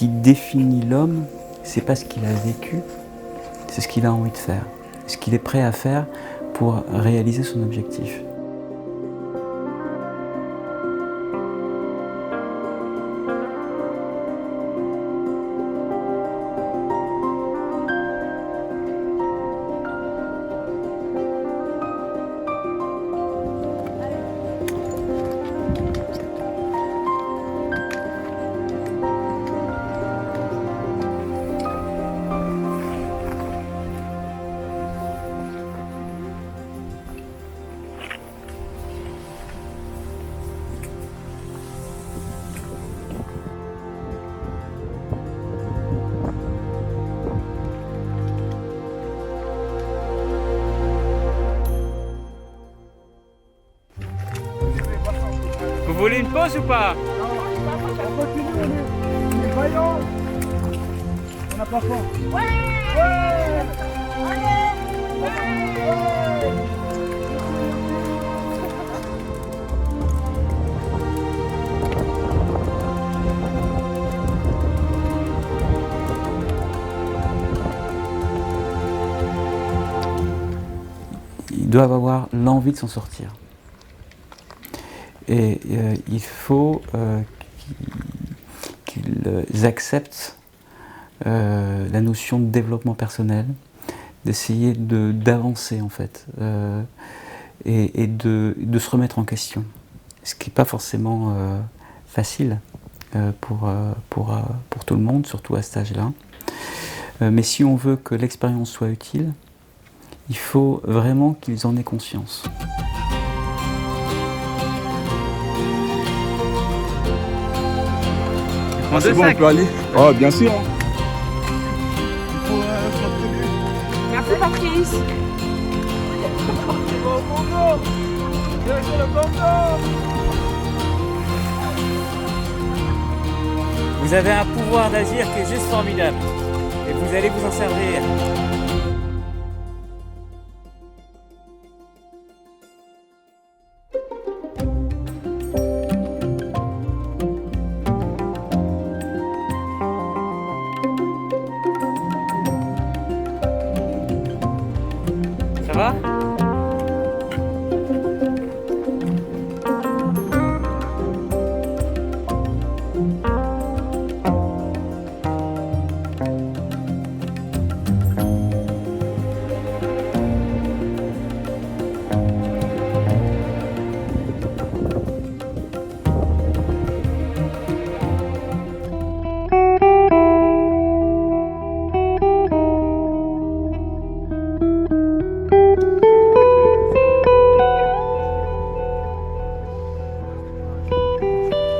qui définit l'homme, c'est pas ce qu'il a vécu, c'est ce qu'il a envie de faire, ce qu'il est prêt à faire pour réaliser son objectif. Vous voulez une pause ou pas? On continue, on est vaillants. On n'a pas faim. Ils doivent avoir l'envie de s'en sortir. Et il faut qu'ils acceptent la notion de développement personnel, d'essayer d'avancer en fait, et de se remettre en question. Ce qui n'est pas forcément facile pour tout le monde, surtout à cet âge-là. Mais si on veut que l'expérience soit utile, il faut vraiment qu'ils en aient conscience. C'est bon, on peut aller. Oh, bien sûr. Il faut s'entraîner. Merci Patrice. Au Congo. Direction le Congo. Vous avez un pouvoir d'agir qui est juste formidable. Et vous allez vous en servir. Ça va?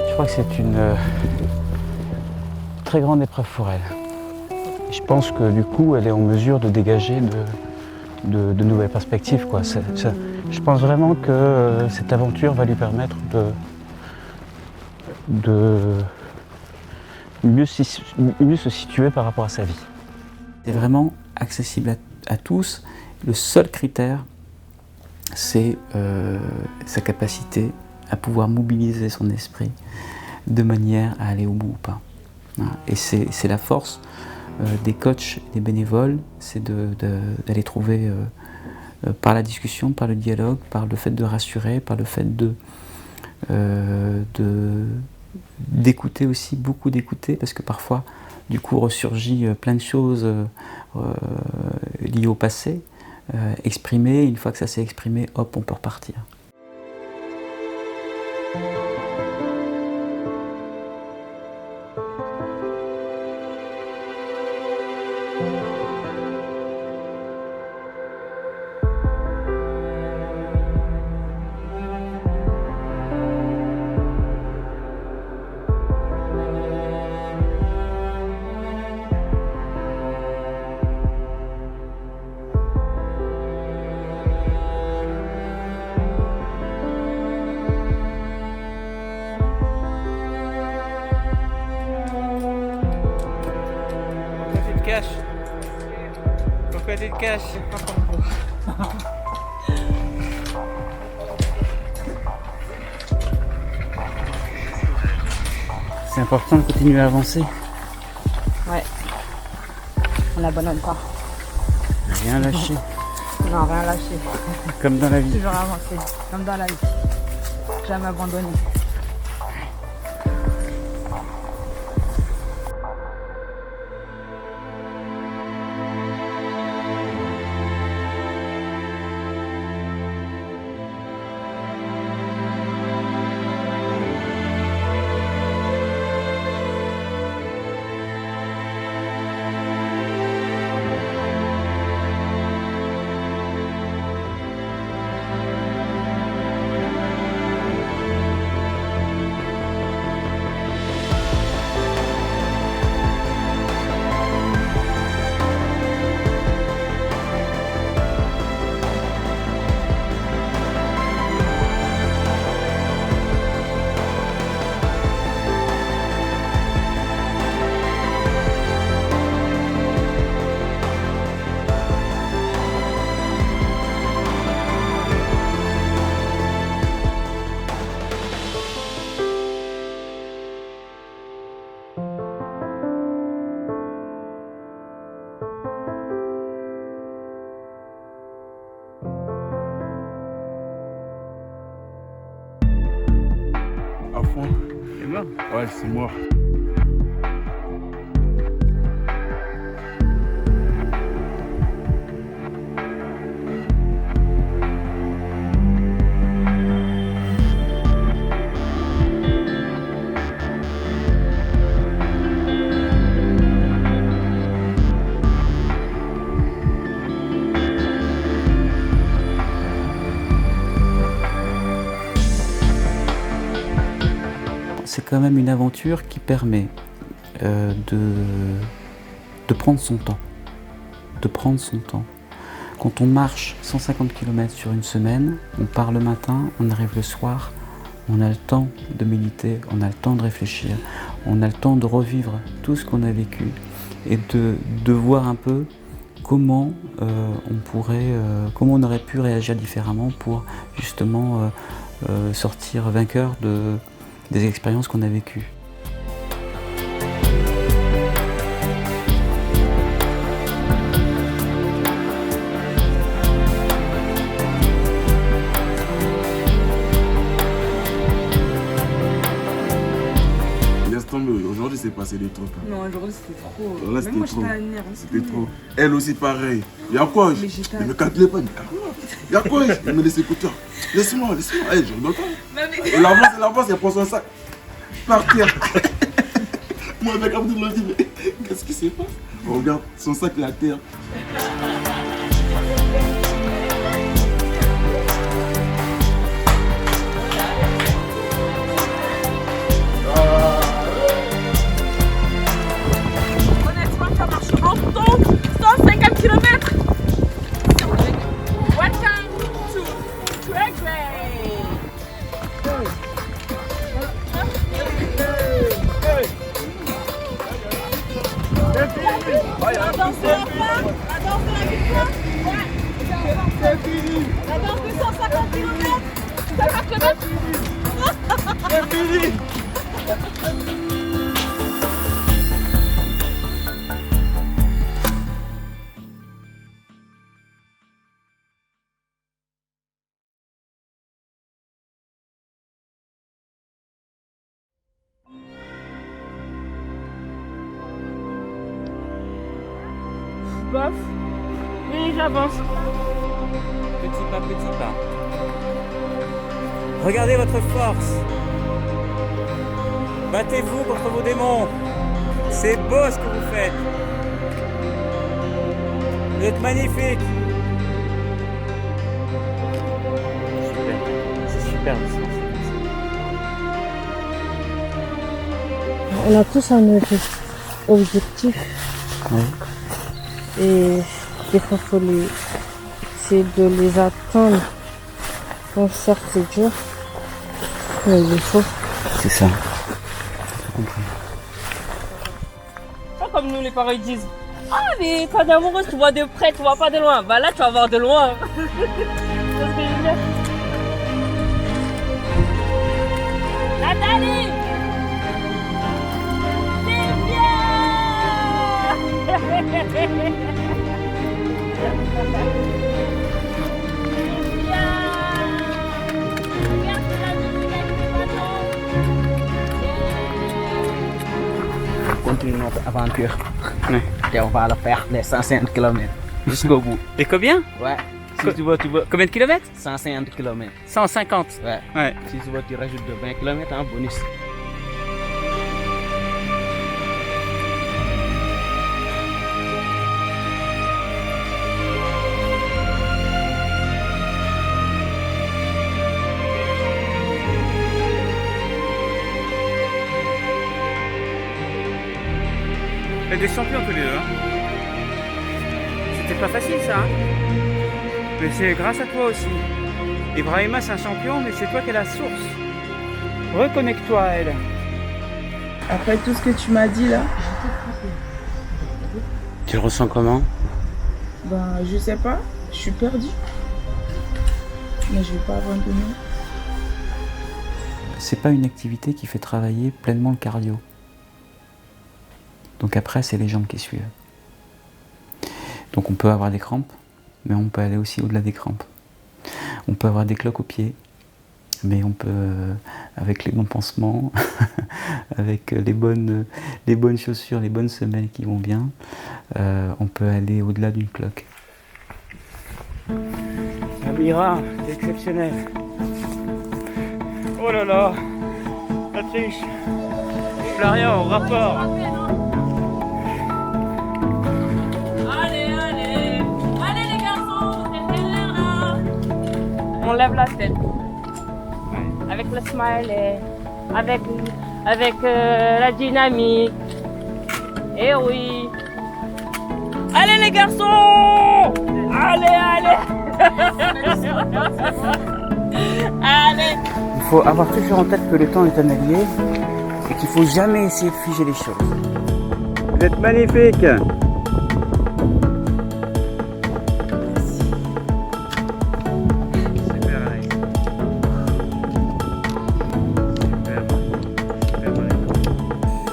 Je crois que c'est une très grande épreuve pour elle. Je pense que du coup, elle est en mesure de dégager de nouvelles perspectives, quoi. Je pense vraiment que cette aventure va lui permettre de mieux se situer par rapport à sa vie. C'est vraiment accessible à tous. Le seul critère, c'est sa capacité à pouvoir mobiliser son esprit de manière à aller au bout ou pas. Voilà. Et c'est la force des coachs, des bénévoles, c'est d'aller trouver par la discussion, par le dialogue, par le fait de rassurer, par le fait d'écouter aussi, beaucoup d'écouter, parce que parfois, du coup, ressurgit plein de choses liées au passé, exprimées. Une fois que ça s'est exprimé, hop, on peut repartir. Pourquoi tu te caches? C'est important de continuer à avancer. Ouais. On n'abandonne pas. Rien lâché, Non, rien lâcher. comme dans la vie. Toujours avancer, comme dans la vie. Jamais abandonner. À fond. C'est mort. Ouais, c'est mort. C'est quand même une aventure qui permet de prendre son temps. De prendre son temps. Quand on marche 150 km sur une semaine, on part le matin, on arrive le soir, on a le temps de méditer, on a le temps de réfléchir, on a le temps de revivre tout ce qu'on a vécu et de voir un peu comment comment on aurait pu réagir différemment pour justement sortir vainqueur des expériences qu'on a vécues. Laisse tomber, aujourd'hui c'est passé des trucs. Hein. Non, aujourd'hui c'était trop. Là, Même moi c'était trop. j'étais à nerf. C'était trop. Elle aussi pareil. Y'a quoi? Mais j'étais Ne me calculez pas, y'a quoi? Il me laisse écouteurs. Laisse-moi. Hey, je rigole pas. Elle avance, elle prend son sac. Partir. Moi avec Abdoulaye, je dis, mais qu'est-ce qui se passe? On regarde son sac la terre. Honnêtement, ça marche longtemps. 150 km. Welcome to Tragway. La danse de la fin, la danse de la victoire. Ouais. La danse de 150 km. 50 km. C'est fini. Bof. Oui, j'avance. Petit pas, petit pas. Regardez votre force. Battez-vous contre vos démons. C'est beau ce que vous faites. Vous êtes magnifique. Super. C'est super. On a tous un objectif Oui. et des fois c'est de les atteindre. Bon, certes c'est dur, mais il faut. C'est ça. J'ai compris. Pas comme nous les parents ils disent. Ah mais quand t'es amoureuse tu vois de près, tu vois pas de loin. Bah là tu vas voir de loin. C'est ce que je veux dire. Nathalie, c'est bien. Continue notre aventure. Et on va le faire les 150 km jusqu'au bout. Et combien? Ouais. Si tu veux, Combien de kilomètres? 150 km. 150. Ouais. Ouais. Si tu veux, tu rajoutes de 20 km en bonus. Vous êtes des champions tous les deux. Hein. C'était pas facile ça. Hein. Mais c'est grâce à toi aussi. Ibrahima c'est un champion, mais c'est toi qui es la source. Reconnecte-toi à elle. Après tout ce que tu m'as dit là, Tu le ressens comment? ben je sais pas, je suis perdue. Mais je vais pas abandonner. C'est pas une activité qui fait travailler pleinement le cardio. Donc après, c'est les jambes qui suivent. Donc on peut avoir des crampes, mais on peut aller aussi au-delà des crampes. On peut avoir des cloques aux pieds, mais on peut, avec les bons pansements, avec les bonnes chaussures, les bonnes semelles qui vont bien, on peut aller au-delà d'une cloque. Amira, c'est exceptionnel. Oh là là, la triche. Florian, au rapport. Allez, allez. Allez les garçons, vous êtes derrière là. On lève la tête. Avec le smile et avec la dynamique. Et oui. Allez les garçons. Allez, allez. Allez. Il faut avoir toujours en tête que le temps est un allié et qu'il faut jamais essayer de figer les choses. Vous êtes magnifique.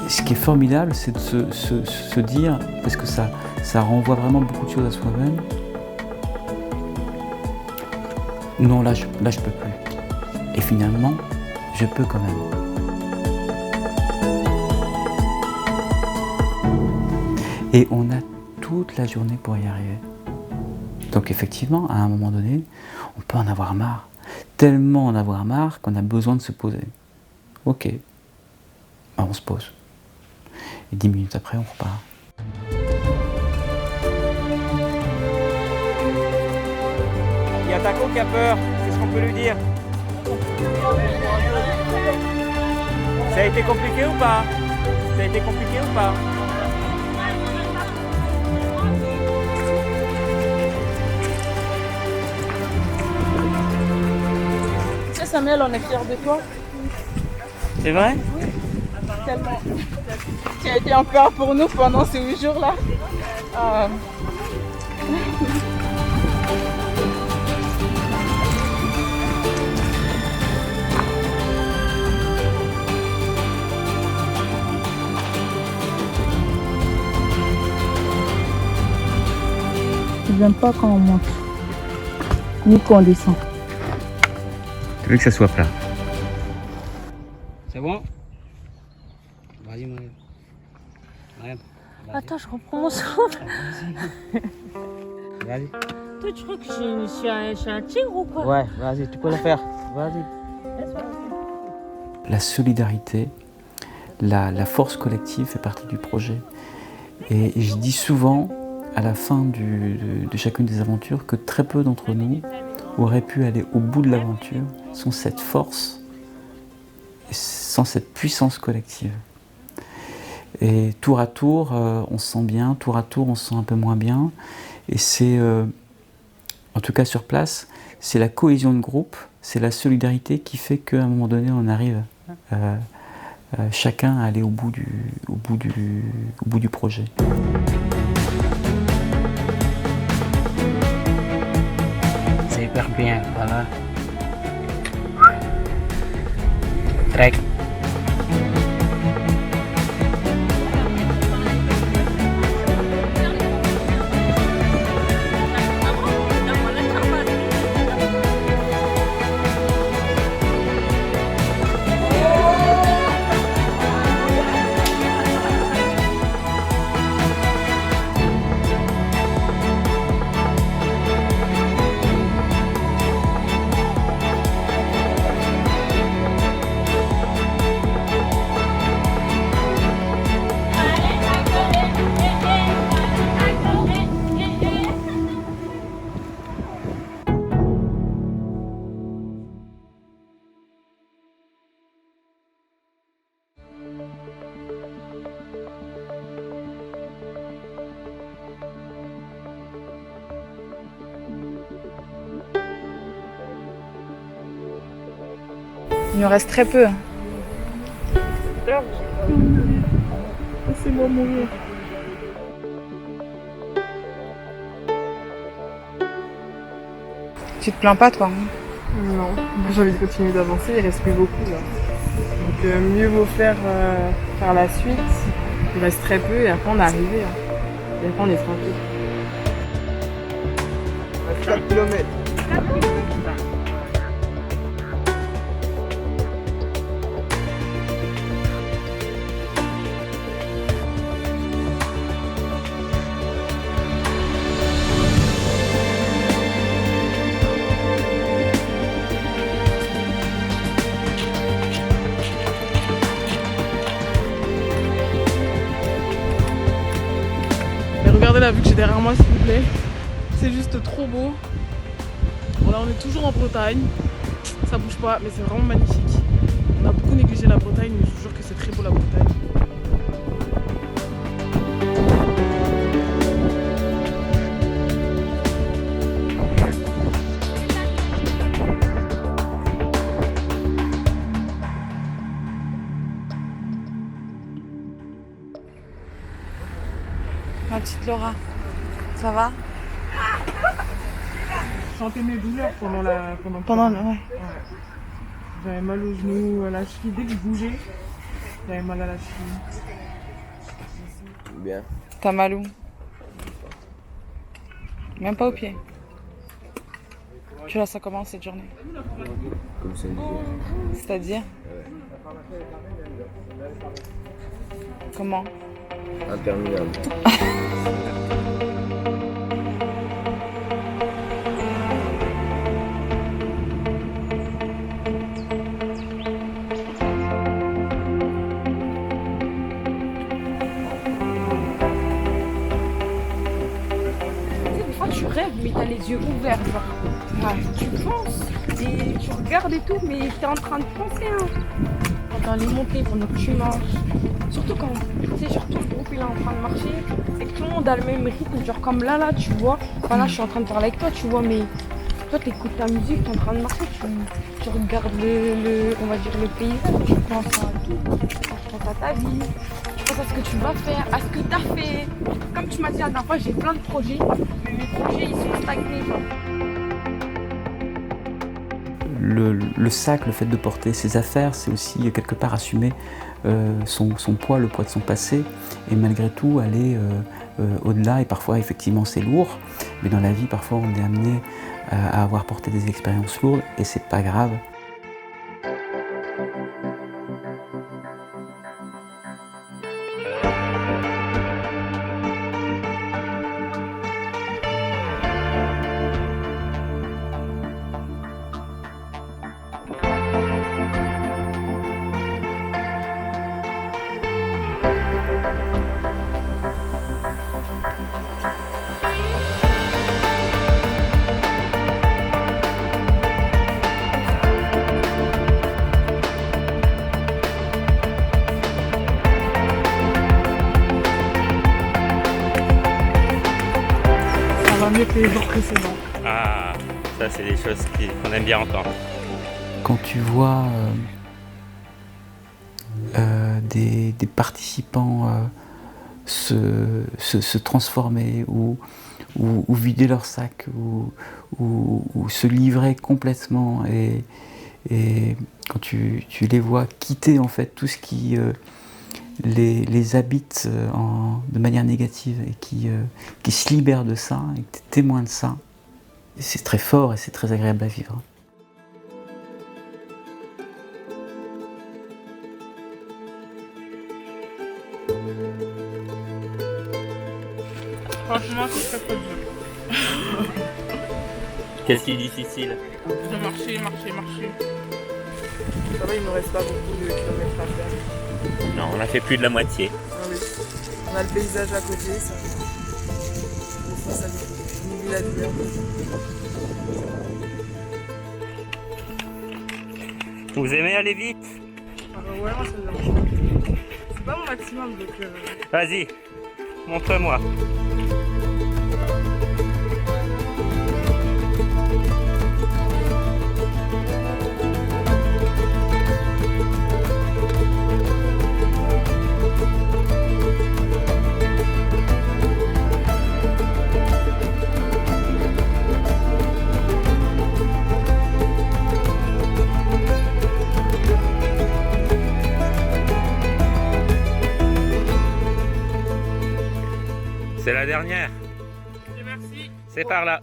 Ce qui est formidable, c'est de se dire, parce que ça renvoie vraiment beaucoup de choses à soi-même. Non, là je peux plus. Et finalement, je peux quand même. Et on a toute la journée pour y arriver. Donc effectivement, à un moment donné, on peut en avoir marre. Tellement en avoir marre qu'on a besoin de se poser. Ok, ben, on se pose. Et 10 minutes après, on repart. Il y a Taco qui a peur, qu'est-ce qu'on peut lui dire? Ça a été compliqué ou pas? Ça a été compliqué ou pas? Tu sais Samuel, on est fiers de toi. C'est vrai? Tellement. Tu as été un père pour nous pendant ces 8 jours-là. J'aime pas quand on monte, ni quand on descend. Tu veux que ça soit plat? C'est bon? Vas-y, Mariam. Attends, je reprends mon souffle. Vas-y. Toi, tu crois que je suis un tigre ou quoi? Ouais, vas-y, tu peux le faire. Vas-y. La solidarité, la force collective fait partie du projet. Et je dis souvent, à la fin de chacune des aventures, que très peu d'entre nous auraient pu aller au bout de l'aventure sans cette force, sans cette puissance collective. Et tour à tour, on se sent bien, tour à tour, on se sent un peu moins bien. Et c'est, en tout cas sur place, c'est la cohésion de groupe, c'est la solidarité qui fait qu'à un moment donné, on arrive chacun à aller au bout du projet. C'est hyper bien, voilà. Trek. Il nous reste très peu. Laissez-moi mourir. Tu te plains pas, toi? Non, j'ai envie de continuer d'avancer, il reste plus beaucoup là. Donc mieux vaut faire la suite. Il reste très peu et après on est arrivé. Et après on est tranquille. 4 km. Et regardez la vue que j'ai derrière moi s'il vous plaît. C'est juste trop beau. Bon, là on est toujours en Bretagne. Ça bouge pas mais c'est vraiment magnifique. On a beaucoup négligé la Bretagne mais je vous jure que c'est très beau la Bretagne. Ma petite Laura, ça va? Je sentais mes douleurs pendant Ouais. J'avais mal aux genoux, à la cheville. Dès que je bougeais, j'avais mal à la cheville. Bien. T'as mal où? Même pas aux pieds. Tu la sens comment cette journée? Comme ça, C'est-à-dire? Comment? interminable. Des fois tu rêves mais t'as les yeux ouverts genre. Ouais. Tu penses et tu regardes et tout mais t'es en train de penser hein. Pendant les montées, pendant que tu marches. Surtout quand tu sais genre tout le groupe il est en train de marcher et que tout le monde a le même rythme, genre comme là tu vois. Enfin là je suis en train de parler avec toi tu vois mais toi t'écoutes ta musique, t'es en train de marcher, tu regardes on va dire le paysage, tu penses à tout, tu penses à ta vie, tu penses à ce que tu vas faire, à ce que t'as fait. Comme tu m'as dit la dernière fois, j'ai plein de projets, mais mes projets ils sont stagnés. Le sac, le fait de porter ses affaires, c'est aussi quelque part assumer son poids, le poids de son passé, et malgré tout aller au-delà. Et parfois, effectivement, c'est lourd, mais dans la vie, parfois, on est amené à avoir porté des expériences lourdes, et c'est pas grave. Mieux que les jours précédents. Ah, ça c'est des choses qu'on aime bien entendre. Quand tu vois des participants se transformer ou vider leur sac ou se livrer complètement et quand tu les vois quitter en fait tout ce qui les habite de manière négative et qui se libèrent de ça et que tu es témoin de ça, c'est très fort et c'est très agréable à vivre. Franchement, c'est très dur. Qu'est-ce qui est difficile? De marcher. Ça va, il ne reste pas beaucoup de kilomètres à faire. Non, on a fait plus de la moitié. Ah oui. On a le paysage à côté, ça. Ça nous la douleur. Vous aimez aller vite? Ouais, moi ça me dérange. C'est pas mon maximum donc. Vas-y, montre-moi. C'est la dernière. Et merci. C'est par là.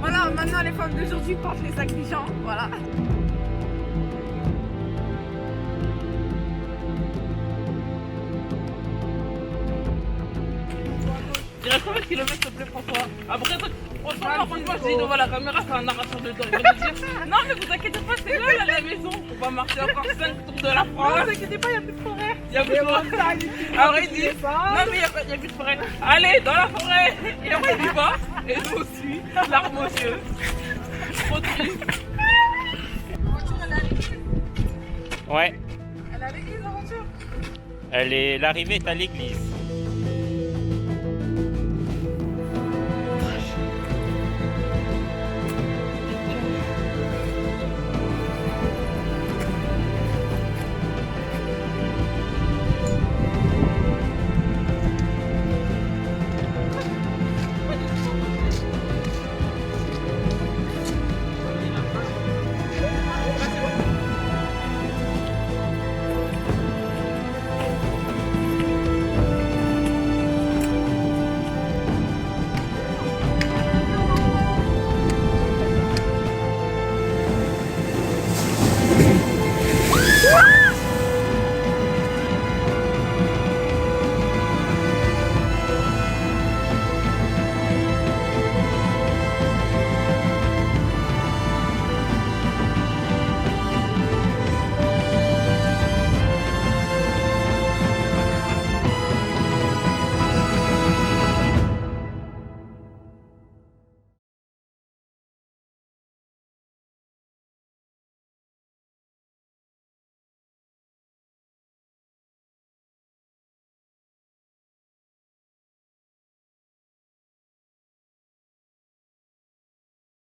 Voilà, maintenant les femmes d'aujourd'hui portent les sacs des gens, voilà. Il reste combien de kilomètres s'il te plaît François? Après franchement je dis devant la caméra c'est un narrateur de temps. Il va nous dire non mais vous inquiétez pas c'est là la maison. On va marcher encore 5 tours de la France. Ne vous inquiétez pas, il n'y a plus de forêt. Il y a plus de forêt. Alors il dit non mais il n'y a plus de forêt. Allez dans la forêt. Et après il y va. Et nous aussi, larmes aux yeux. Trop triste. Ouais. Elle est à l'église la voiture. L'arrivée est à l'église.